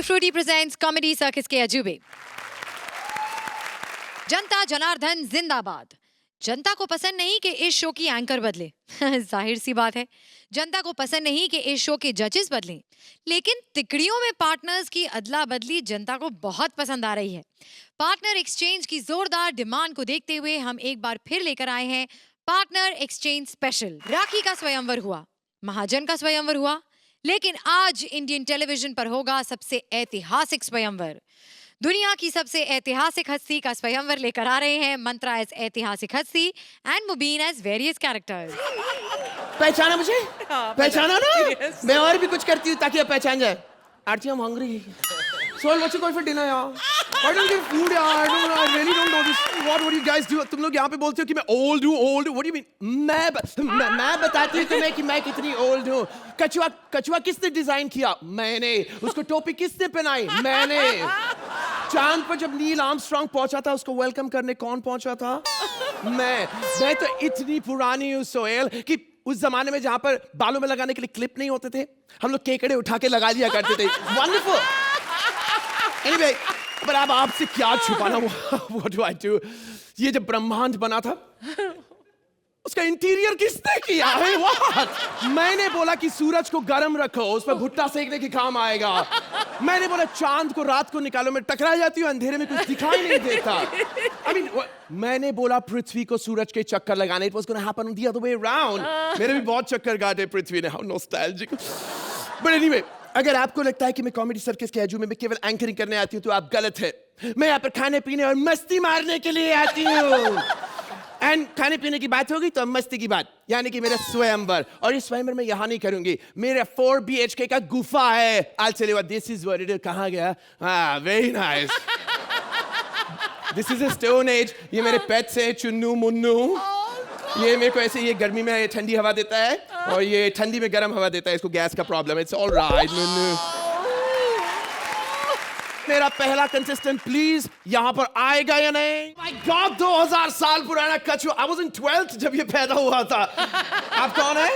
Frooti presents comedy circus के अजूबे। जनता जनार्दन जिंदाबाद। जनता को पसंद नहीं कि इस शो की एंकर बदले जाहिर सी बात है, जनता को पसंद नहीं कि इस शो के जजेस बदलें, लेकिन तिकड़ियों में पार्टनर्स की अदला बदली जनता को बहुत पसंद आ रही है। पार्टनर एक्सचेंज की जोरदार डिमांड को देखते हुए हम एक बार फिर लेकर आए हैं पार्टनर एक्सचेंज स्पेशल। राखी का स्वयंवर हुआ, महाजन का स्वयंवर हुआ, लेकिन आज इंडियन टेलीविजन पर होगा सबसे ऐतिहासिक स्वयंवर। दुनिया की सबसे ऐतिहासिक हस्ती का स्वयंवर लेकर आ रहे हैं मंत्रा एज ऐतिहासिक हस्ती and Mubeen as various characters. पहचाना मुझे? पहचाना ना? मैं और भी कुछ करती हूँ ताकि आप पहचान जाए। आरती, I'm hungry. So what's you going for dinner, यार? Why don't you give food, यार? I really don't know this. What do you guys do? तुम लोग यहाँ पे बोलते हो कि मैं old हूँ, old हूँ. What do you mean? मैं बताती हूँ तुम्हें कि मैं कितनी old हूँ. कछुआ किसने डिजाइन किया? मैंने. उसको टोपी किसने पहनाई? मैंने. चांद पर जब नील आर्मस्ट्रांग पहुंचा था, उसको वेलकम करने कौन पहुंचा था? मैं तो इतनी पुरानी हूँ सोहेल कि उस जमाने में जहां पर बालों में लगाने के लिए क्लिप नहीं होते थे, हम लोग केकड़े उठा के लगा लिया करते थे। वंडरफुल। एनीवे, पर अब आपसे क्या छुपाना? What do I do? ये जब ब्रह्मांड बना था, उसका इंटीरियर किसने किया है? व्हाट? मैंने बोला कि सूरज को गर्म रखो, उस पर भुट्टा सेकने के काम आएगा। मैंने बोला चांद को रात को निकालो, मैं टकरा जाती हूँ, अंधेरे में कुछ दिखाई नहीं देता। I mean, मैंने बोला पृथ्वी को सूरज के चक्कर लगाने, it was going to happen the other way around. मेरे भी बहुत चक्कर काटे पृथ्वी ने, how nostalgic. But anyway, अगर आपको लगता है कि मैं कॉमेडी सर्कस के अजूबे में केवल एंकरिंग करने आती हूँ तो आप गलत है। मैं यहाँ पर खाने पीने और मस्ती मारने के लिए आती हूँ। एंड खाने पीने की बात होगी तो मस्ती की बात, यानी कि मेरा स्वयंवर। और इस स्वयंवर में यहाँ नहीं करूंगी, मेरा 4 BHK का गुफा है। I'll tell you what, this is what it is. कहाँ गया? हाँ, very nice. This is a stone age. ये मेरे पेट्स है, चुन्नू मुन्नू। ये मेरे को ऐसे, ये गर्मी में ठंडी हवा देता है और ये ठंडी में गर्म हवा देता है। इसको गैस का प्रॉब्लम है। It's all right, Munnu. मेरा पहला कंटेस्टेंट प्लीज यहाँ पर आएगा या नहीं? My God, 2000 साल पुराना कछुआ। I was in 12th जब ये पैदा हुआ था। आप कौन है?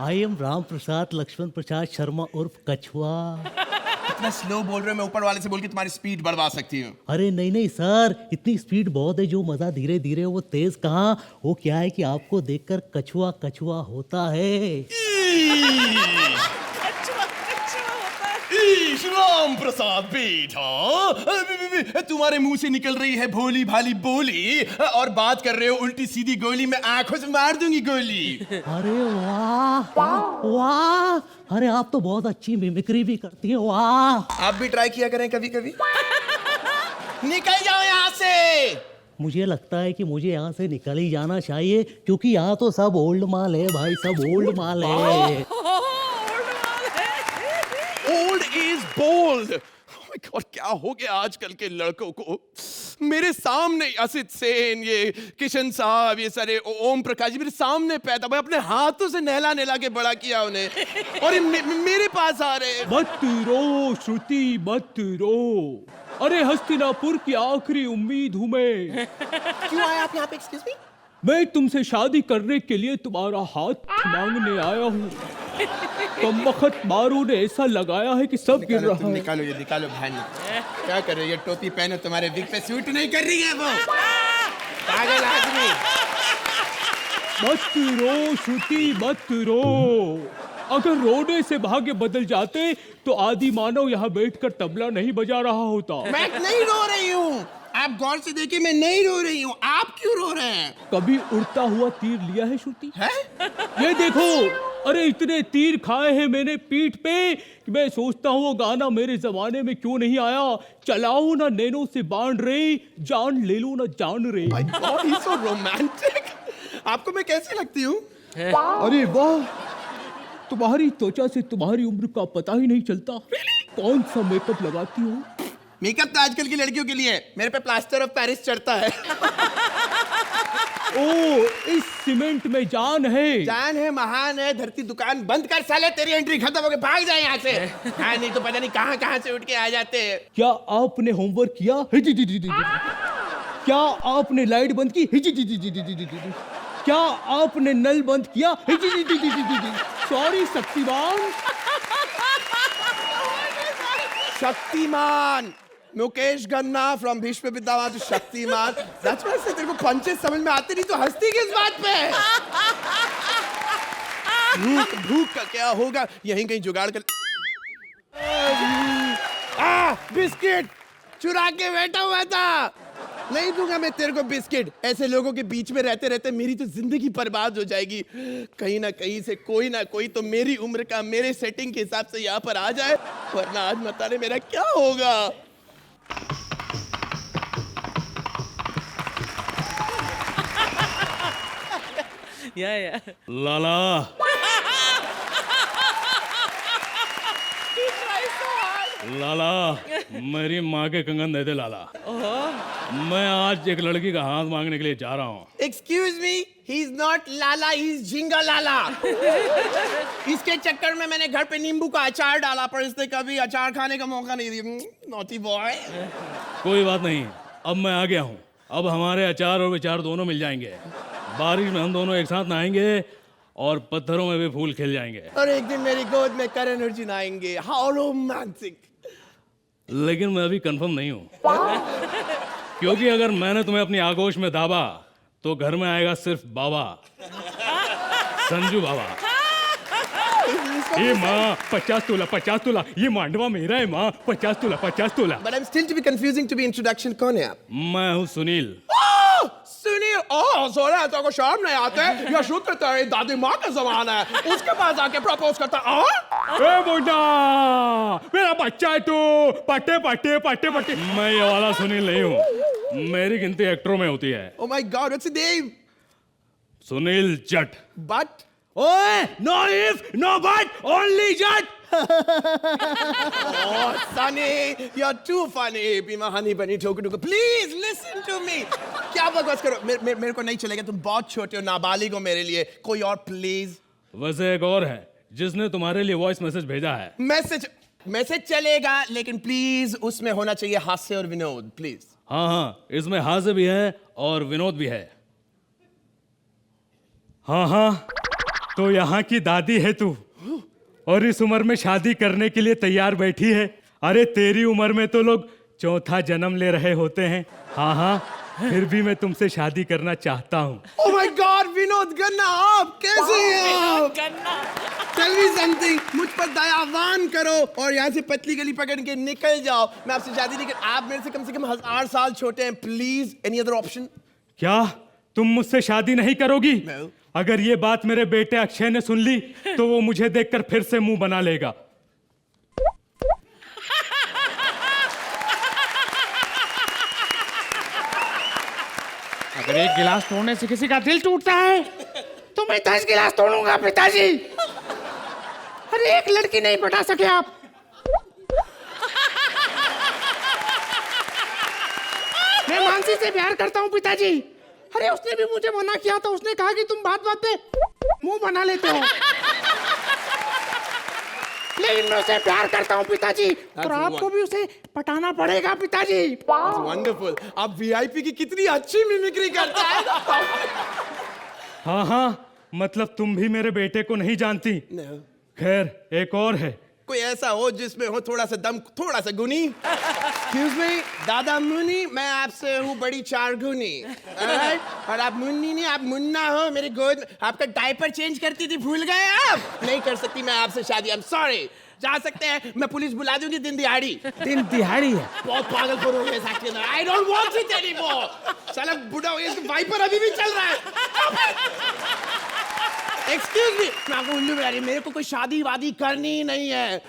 I am राम प्रसाद लक्ष्मण प्रसाद शर्मा उर्फ कछुआ। इतना स्लो बोल रहे हो, मैं ऊपर वाले से बोल के तुम्हारी स्पीड बढ़वा सकती हूँ। अरे नहीं सर, इतनी स्पीड बहुत है, जो मजा धीरे धीरे वो तेज कहाँ। वो क्या है कि आपको देखकर कछुआ कछुआ होता है। राम प्रसाद बेटा, तुम्हारे मुंह से निकल रही है भोली भाली बोली और बात कर रहे हो उल्टी सीधी गोली। मैं आंखों से मार दूंगी गोली। अरे वाह वाह, अरे आप तो बहुत अच्छी मिमिक्री भी करती हैं। वाह, आप भी ट्राई किया करें कभी कभी। निकल जाओ यहाँ से। मुझे लगता है कि मुझे यहाँ से निकल ही जाना चाहिए, क्योंकि यहाँ तो सब ओल्ड माल है भाई, सब ओल्ड माल है। Old is bold. Oh my God, क्या हो गया आजकल के लड़कों को? मेरे सामने असित सेन, ये किशन साहब, ये सारे ओम प्रकाश जी मेरे सामने पैदा हुए, अपने हाथों से नहला नहला के बड़ा किया उन्हें, और मेरे पास आ रहे। मत रो श्रुति, मत रो। अरे हस्तिनापुर की आखिरी उम्मीद हूँ मैं। क्यों आए आप यहाँ पे? Excuse me. मैं तुमसे शादी करने के लिए तुम्हारा हाथ मांगने आया हूँ। कमबख्त मारू ने ऐसा लगाया है कि सब गिर रहा है। निकालो ये, निकालो बहन। क्या कर रहे हो? ये टोपी पहनो, तुम्हारे विग पे सूट नहीं कर रही है वो। पागल आदमी। मत रो श्रुति, मत रो। अगर रोने से भाग्य बदल जाते तो आदि मानव यहाँ बैठकर तबला नहीं बजा रहा होता। मैं नहीं रो रही हूँ, आप गौर से देखिए, मैं नहीं रो रही हूँ। आप क्यों रो रहे हैं? कभी उड़ता हुआ तीर लिया है श्रुति? है? ये देखो, अरे इतने तीर खाए हैं मैंने पीठ पे कि मैं सोचता हूँ वो गाना मेरे जमाने में क्यों नहीं आया। चलाओ ना नैनों से बांध रे, जान ले लो ना जान रे। My God, he's so romantic. आपको मैं कैसी लगती हूँ? अरे वाह, तुम्हारी त्वचा से तुम्हारी उम्र का पता ही नहीं चलता। कौन सा मेकअप लगाती हो? मेकअप तो आजकल की लड़कियों के लिए है, मेरे पे प्लास्टर ऑफ पेरिस चढ़ता है। ओ, इस सीमेंट में जान है। जान है, महान है। धरती दुकान बंद कर साले, तेरी एंट्री खत्म हो गई, भाग जाए यहाँ से। हाँ, नहीं तो पता नहीं कहाँ कहाँ से उठ के आ जाते हैं। क्या आपने होमवर्क किया? क्या आपने लाइट बंद की? क्या आपने नल बंद किया? Sorry Shaktimaan. Shaktimaan Mukesh Khanna from Bhishma Pitamah to Shaktimaan. That's why I said, तेरे को पंचेस समझ में आते नहीं तो हंसती किस बात पे है? भूख का क्या होगा, यहीं कहीं जुगाड़ कर। बिस्किट चुरा के बैठा हुआ था। नहीं दूंगा मैं तेरे को बिस्किट। ऐसे लोगों के बीच में रहते रहते मेरी तो जिंदगी बर्बाद हो जाएगी। कहीं ना कहीं से कोई ना कोई तो मेरी उम्र का मेरे सेटिंग के हिसाब से यहाँ पर आ जाए, वरना आज मत आने मेरा क्या होगा। Yeah. लाला लाला मेरी माँ के कंगन दे दे लाला। मैं आज एक लड़की का हाथ मांगने के लिए जा रहा हूँ। Excuse me, he's not Lala, he's झिंगा लाला। इसके चक्कर में मैंने घर पे नींबू का अचार डाला, पर इसने कभी अचार खाने का मौका नहीं दिया। Naughty boy. कोई बात नहीं, अब मैं आ गया हूँ। अब हमारे अचार और विचार दोनों मिल जाएंगे। बारिश में हम दोनों एक साथ नहाएंगे और पत्थरों में भी फूल खिल जाएंगे। और एक दिन मेरी गोद में करण अर्जुन आएंगे। How romantic. लेकिन मैं अभी कंफर्म नहीं हूँ, क्योंकि अगर मैंने तुम्हें अपनी आगोश में दाबा तो घर में आएगा सिर्फ बाबा, संजू बाबा। ये माँ 50 तोला, ये मांडवा मेरा है माँ, 50 तोला। But I'm still to be confusing to be introduction। कौन है आप? मैं हूँ सुनील। सुनील। ओह सोना, तेरे को शर्म नहीं आते? यह शुद्ध तेरी दादी माँ का जमाना है, उसके पास आके प्रपोज करता। ए बुड्ढा, मेरा बच्चा है तू। पट्टे। मैं ये वाला सुनील नहीं हूँ, मेरी गिनती एक्टरों में होती है। Oh my God, what's the name? Sunil Jatt. But ओए, no if, no but, only Jatt. oh, Sunny, you're too funny. Be my honey bunny, toku. Please listen to me. क्या बकवास करो? मेरे को नहीं चलेगा, तुम बहुत छोटे हो, नाबालिग हो मेरे लिए। कोई और प्लीज। वैसे एक और है जिसने तुम्हारे लिए वॉइस मैसेज भेजा है। मैसेज चलेगा, लेकिन प्लीज उसमें होना चाहिए हास्य और विनोद, प्लीज। हाँ, इसमें हास्य भी है और विनोद भी है। हाँ, तो यहाँ की दादी है तू, और इस उम्र में शादी करने के लिए तैयार बैठी है। अरे तेरी उम्र में तो लोग चौथा जन्म ले रहे होते हैं। हाँ, फिर भी मैं तुमसे शादी करना चाहता हूँ। Oh my God, Vinod Khanna, आप कैसे हैं आप? Tell me something, मुझ पर दयावान करो और यहाँ से पतली गली पकड़ के निकल जाओ। मैं आपसे शादी नहीं कर, आप मेरे से कम 1000 साल छोटे हैं। Please, any other option? क्या तुम मुझसे शादी नहीं करोगी? No. अगर ये बात मेरे बेटे अक्षय ने सुन ली तो वो मुझे देखकर फिर से मुंह बना लेगा। अगर एक गिलास तोड़ने से किसी का दिल टूटता है तो मैं 10 गिलास तोड़ूंगा पिताजी। अरे एक लड़की नहीं पटा सके आप। मैं मानसी से प्यार करता हूँ पिताजी। अरे उसने भी मुझे मना किया था, उसने कहा कि तुम बात बात पे मुंह बना लेते हो। लेकिन मैं उसे प्यार करता हूँ पिताजी, और आपको भी उसे पटाना पड़ेगा पिताजी। वंडरफुल। आप वीआईपी की कितनी अच्छी मिमिक्री करता है। हाँ, मतलब तुम भी मेरे बेटे को नहीं जानती। No. खैर, एक और है। कोई ऐसा हो जिसमें हो थोड़ा सा दम, थोड़ा सा गुनी। Excuse me, दादा मुन्नी, मैं आपसे हूँ बड़ी चारगुनी। और आप मुन्नी नहीं, आप मुन्ना हो। मेरी गोद में आपका डायपर चेंज करती थी, भूल गए आप? नहीं कर सकती मैं आपसे शादी। I'm sorry। जा सकते हैं, मैं पुलिस बुला दूंगी दिन दिहाड़ी। दिन दिहाड़ी है। बहुत पागलपन हो गया साक्षी। I don't want it anymore। साला बुढ़ा हो गया, इसका वाइपर अभी भी चल रहा है। Excuse me, मैं आपको उल्लू बना रही, मेरे को कोई शादी वादी करनी ही नहीं है।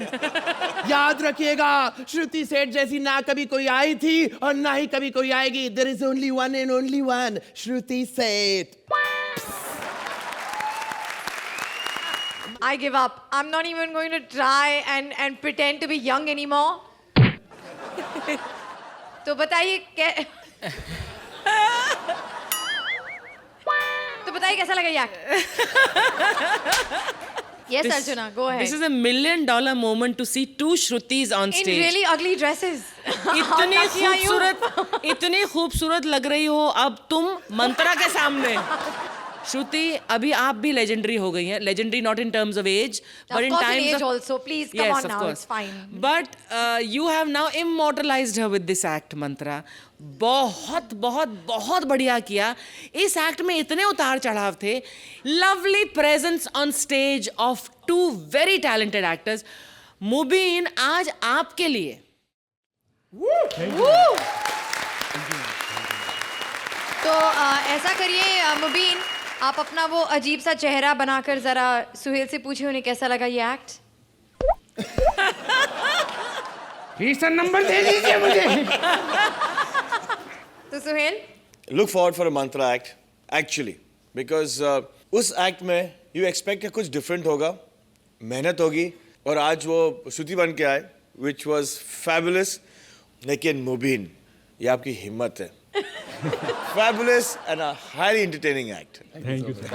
याद रखिएगा, श्रुति सेठ जैसी ना कभी कोई आई थी और ना ही कभी कोई आएगी। There is only one and only one, श्रुति सेठ। I give up. I'm not even going to try and pretend to be young anymore. तो बताइए कैसा लगा यार? Yes, Arjuna, go ahead. This is $1 million moment to see two Shrutis on In stage. really ugly dresses. इतनी खूबसूरत लग रही हो अब तुम मंत्रा के सामने। श्रुति, अभी आप भी लेजेंडरी हो गई हैं. Legendary not in terms of age, but in Of course, in times age also. Please, come on now. It's fine. But you have now immortalized her with this act, मंत्रा. बहुत बहुत बहुत बढ़िया किया. इस एक्ट में इतने उतार चढ़ाव थे. Lovely presence on stage of two very talented actors. मुबीन, आज आपके लिए तो ऐसा करिए मुबीन, आप अपना वो अजीब सा चेहरा बनाकर जरा सुहेल से पूछिए उन्हें कैसा लगा ये एक्ट. प्लीज सर नंबर दे दीजिए मुझे. तो Suhail, Look forward for a mantra act, actually, because उस एक्ट में you expect कि कुछ different होगा, मेहनत होगी, और आज वो श्रुति बन के आए, which was fabulous. लेकिन मुबीन, ये आपकी हिम्मत है. Fabulous and a highly entertaining act. Thank you sir.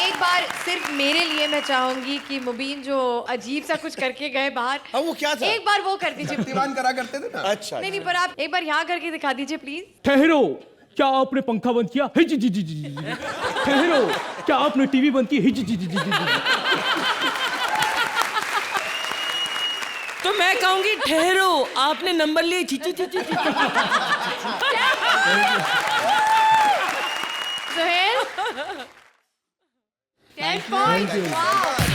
एक बार सिर्फ मेरे लिए मैं चाहूंगी कि मुबीन जो अजीब सा कुछ करके गए बाहर, हाँ, वो क्या था? एक बार वो कर दीजिए. दीवान करा करते थे ना. अच्छा. नहीं पर आप एक बार यहाँ करके दिखा दीजिए प्लीज. ठहरो, क्या आपने पंखा बंद किया? हिज जी जी जी जी. ठहरो, क्या आपने टीवी बंद की? हिज जी जी जी जी. तो मैं कहूंगी ठहरो, आपने नंबर लिए. ची ची ची ची ची. सुहेल, 10 points. Wow.